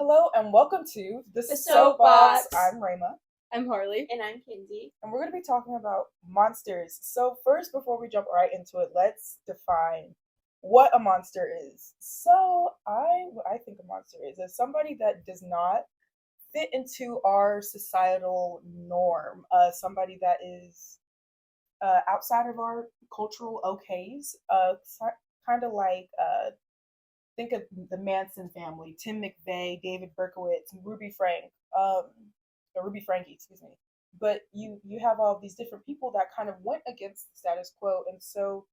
Hello and welcome to the Soapbox. I'm Rayma, I'm Harley. And I'm Kinsey. and we're going to be talking about monsters. So first, before we jump right into it, let's define what a monster is. So what I think a monster is somebody that does not fit into our societal norm. Somebody that is outside of our cultural okays. Kind of like think of the Manson family, Tim McVeigh, David Berkowitz, Ruby Frankie, excuse me. But you have all these different people that kind of went against the status quo, and so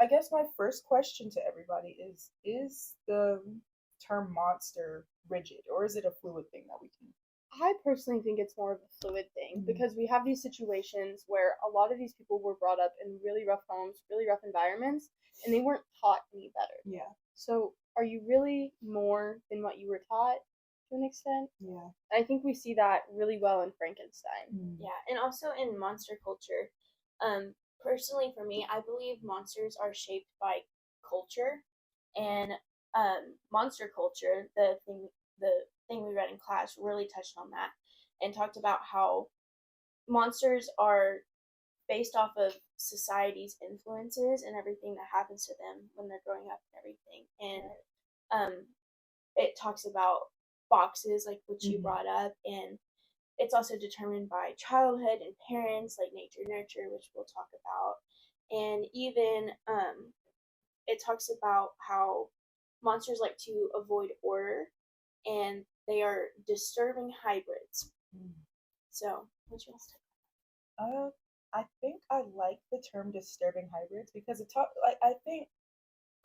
I guess my first question to everybody is the term monster rigid, or is it a fluid thing that we can? I personally think it's more of a fluid thing because we have these situations where a lot of these people were brought up in really rough homes, really rough environments, and they weren't taught any better. Yeah. So are you really more than what you were taught to an extent? Yeah. I think we see that really well in Frankenstein. Yeah, and also in monster culture. Personally for me, I believe monsters are shaped by culture, and monster culture, the thing we read in class really touched on that and talked about how monsters are based off of society's influences and everything that happens to them when they're growing up and everything. And it talks about boxes like what you brought up, and it's also determined by childhood and parents, like nature nurture, which we'll talk about. And even it talks about how monsters like to avoid order, and they are disturbing hybrids. So what you want to talk about? I think I like the term disturbing hybrids because I think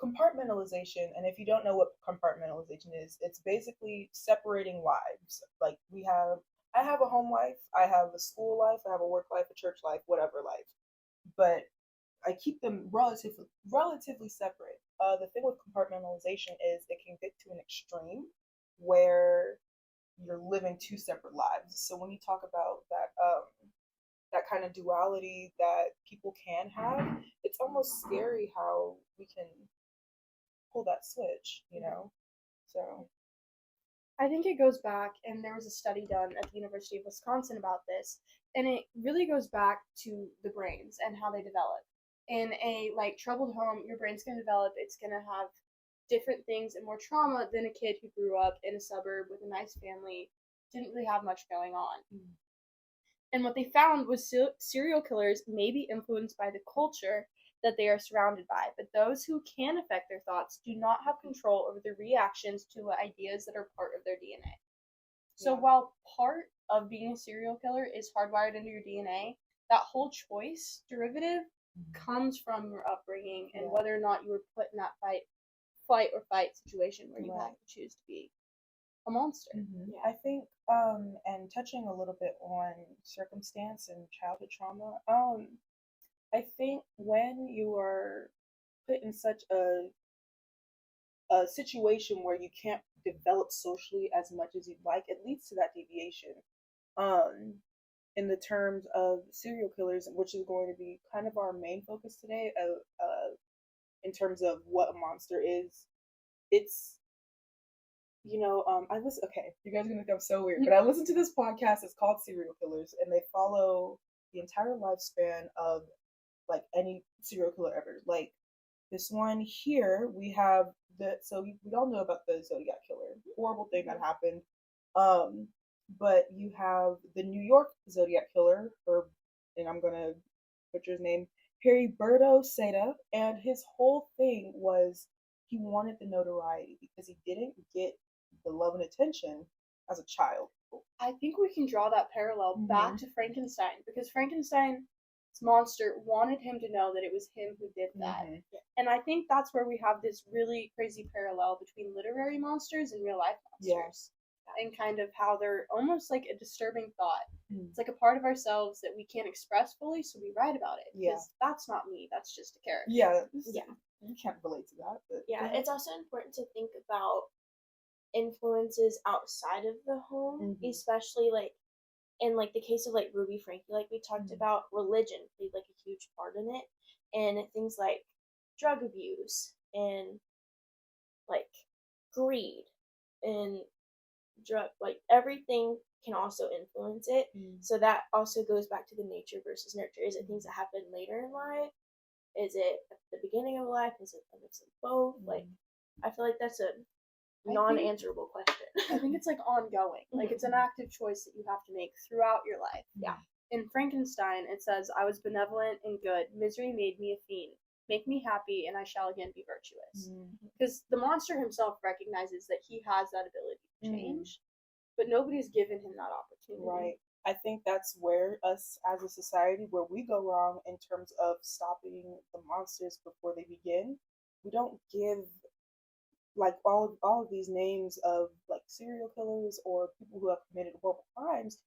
compartmentalization, and if you don't know what compartmentalization is, it's basically separating lives. Like I have a home life, I have a school life, I have a work life, a church life, whatever life, but I keep them relatively separate. The thing with compartmentalization is it can get to an extreme where you're living two separate lives. So when you talk about that kind of duality that people can have, it's almost scary how we can pull that switch, you know? So I think it goes back, and there was a study done at the University of Wisconsin about this, and it really goes back to the brains and how they develop. In a troubled home, your brain's gonna develop. It's gonna have different things and more trauma than a kid who grew up in a suburb with a nice family, didn't really have much going on. And what they found was serial killers may be influenced by the culture that they are surrounded by, but those who can affect their thoughts do not have control over their reactions to ideas that are part of their DNA. So while part of being a serial killer is hardwired into your DNA, that whole choice derivative comes from your upbringing and whether or not you were put in that flight or fight situation where you have to choose to be a monster. I think and touching a little bit on circumstance and childhood trauma, I think when you are put in such a situation where you can't develop socially as much as you'd like, it leads to that deviation. In the terms of serial killers, which is going to be kind of our main focus today, in terms of what a monster is, it's I listen. Okay, you guys are gonna think I'm so weird, but I listen to this podcast. It's called Serial Killers, and they follow the entire lifespan of like any serial killer ever. Like this one here, we have we all know about the Zodiac killer, horrible thing that happened. But you have the New York Zodiac killer, and I'm gonna butcher his name, Heriberto Seda, and his whole thing was he wanted the notoriety because he didn't get the love and attention as a child. I think we can draw that parallel back to Frankenstein, because Frankenstein's monster wanted him to know that it was him who did that. And I think that's where we have this really crazy parallel between literary monsters and real life monsters. And kind of how they're almost like a disturbing thought. It's like a part of ourselves that we can't express fully, so we write about it. Because that's not me, that's just a character. You can't relate to that. But it's also important to think about influences outside of the home, especially in the case of Ruby Frankie, like we talked about, religion played a huge part in it, and things like drug abuse and greed and drug, like everything can also influence it. So that also goes back to the nature versus nurture. Is it things that happen later in life? Is it at the beginning of life? Is it a mix of both? Like, I feel like that's a non-answerable question. I think it's like ongoing. Like it's an active choice that you have to make throughout your life. Yeah. In Frankenstein, it says, "I was benevolent and good. Misery made me a fiend. Make me happy, and I shall again be virtuous." Because the monster himself recognizes that he has that ability to change, but nobody's given him that opportunity. Right. I think that's where us as a society, where we go wrong in terms of stopping the monsters before they begin. We don't give like all of these names of like serial killers or people who have committed horrible crimes.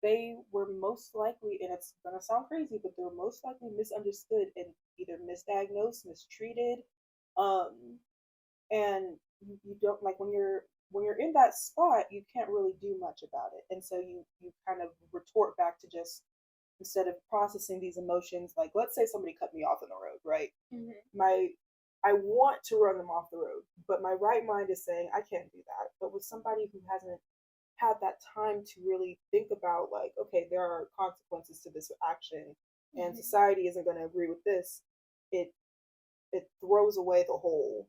They were most likely, and it's gonna sound crazy, but they were most likely misunderstood and either misdiagnosed, mistreated, um, and you don't like when you're in that spot, you can't really do much about it, and so you kind of retort back to just instead of processing these emotions, like let's say somebody cut me off on the road, right? My I want to run them off the road, but my right mind is saying I can't do that. But with somebody who hasn't had that time to really think about like, okay, there are consequences to this action, and society isn't going to agree with this, it it throws away the whole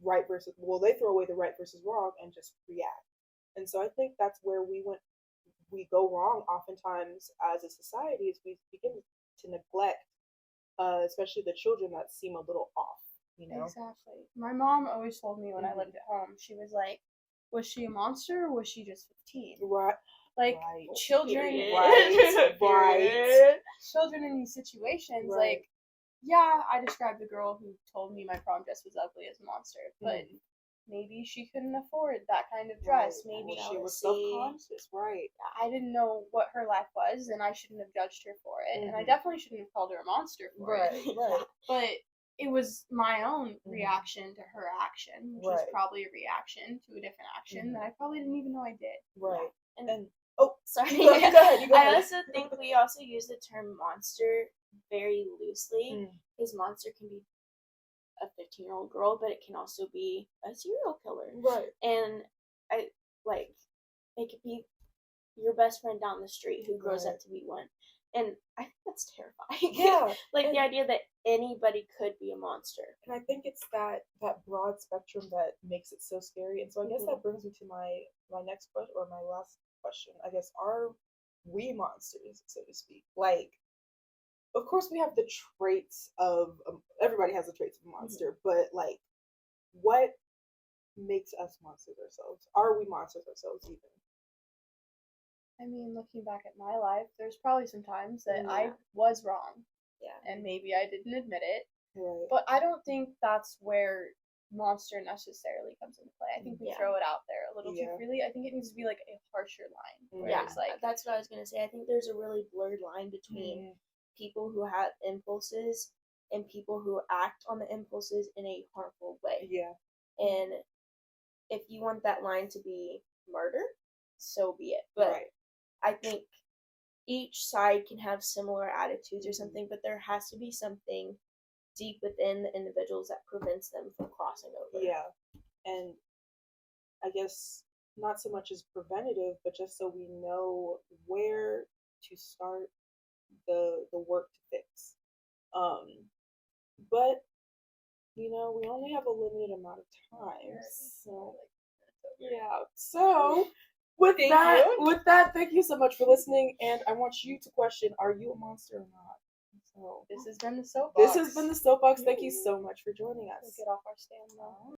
right versus they throw away the right versus wrong and just react. And so I think that's where we go wrong oftentimes as a society is we begin to neglect especially the children that seem a little off, you know. Exactly. My mom always told me when I lived at home, she was like, was she a monster or was she just 15? Right. Like Right. children, Right. children in these situations, like, yeah, I described the girl who told me my prom dress was ugly as a monster, but maybe she couldn't afford that kind of dress. Maybe she was self-conscious, right? I didn't know what her life was, and I shouldn't have judged her for it, and I definitely shouldn't have called her a monster for it. Right. But it was my own reaction to her action, which was probably a reaction to a different action that I probably didn't even know I did. Right. Yeah. And oh, sorry. You go ahead. I also think we also use the term monster very loosely, because monster can be a 15-year-old girl, but it can also be a serial killer. Right. And I like it could be your best friend down the street who grows up to be one. And I think that's terrifying. Yeah. Like the idea that anybody could be a monster. And I think it's that broad spectrum that makes it so scary. And so I guess that brings me to my next question or my last question. I guess, are we monsters, so to speak? Like, of course we have the traits of everybody has the traits of a monster, but like what makes us monsters ourselves? Are we monsters ourselves even? I mean, looking back at my life, there's probably some times that I was wrong. Yeah. And maybe I didn't admit it. Right. But I don't think that's where monster necessarily comes into play. I think we throw it out there a little too freely. I think it needs to be like a harsher line. Yeah, it's like that's what I was gonna say. I think there's a really blurred line between people who have impulses and people who act on the impulses in a harmful way. Yeah. And if you want that line to be murder, so be it. But I think each side can have similar attitudes or something, but there has to be something deep within the individuals that prevents them from crossing over. Yeah. And I guess not so much as preventative, but just so we know where to start the work to fix. But you know, we only have a limited amount of time. So yeah. So with that, thank you so much for listening. And I want you to question: are you a monster or not? So this has been the Soapbox. This has been the Soapbox. Thank you so much for joining us. We'll get off our stand now.